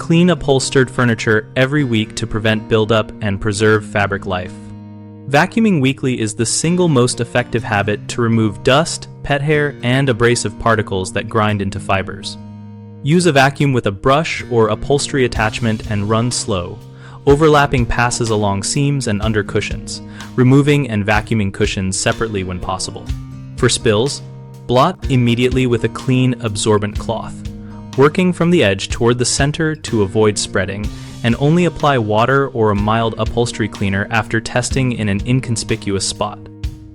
Clean upholstered furniture every week to prevent buildup and preserve fabric life. Vacuuming weekly is the single most effective habit to remove dust, pet hair, and abrasive particles that grind into fibers. Use a vacuum with a brush or upholstery attachment and run slow, overlapping passes along seams and under cushions, removing and vacuuming cushions separately when possible. For spills, blot immediately with a clean, absorbent cloth, working from the edge toward the center to avoid spreading, and only apply water or a mild upholstery cleaner after testing in an inconspicuous spot.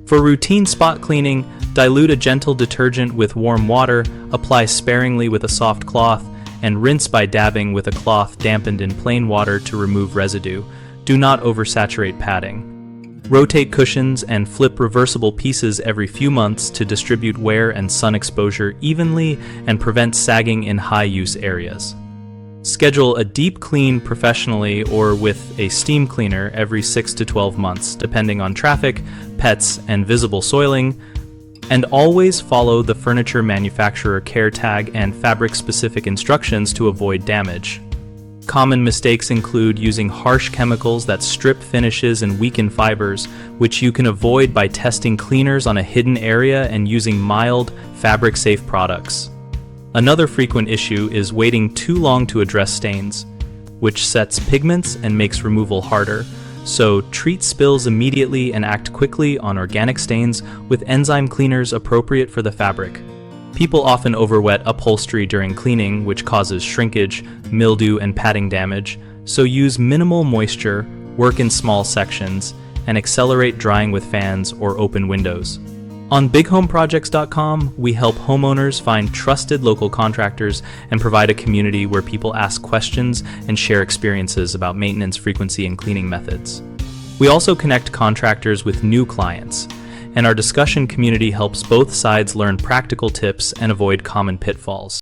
For routine spot cleaning, dilute a gentle detergent with warm water, apply sparingly with a soft cloth, and rinse by dabbing with a cloth dampened in plain water to remove residue. Do not oversaturate padding. Rotate cushions and flip reversible pieces every few months to distribute wear and sun exposure evenly and prevent sagging in high-use areas. Schedule a deep clean professionally or with a steam cleaner every 6 to 12 months, depending on traffic, pets, and visible soiling, and always follow the furniture manufacturer care tag and fabric-specific instructions to avoid damage. Common mistakes include using harsh chemicals that strip finishes and weaken fibers, which you can avoid by testing cleaners on a hidden area and using mild, fabric-safe products. Another frequent issue is waiting too long to address stains, which sets pigments and makes removal harder. So treat spills immediately and act quickly on organic stains with enzyme cleaners appropriate for the fabric. People often overwet upholstery during cleaning, which causes shrinkage, mildew, and padding damage, so use minimal moisture, work in small sections, and accelerate drying with fans or open windows. On bighomeprojects.com, we help homeowners find trusted local contractors and provide a community where people ask questions and share experiences about maintenance frequency and cleaning methods. We also connect contractors with new clients, and our discussion community helps both sides learn practical tips and avoid common pitfalls.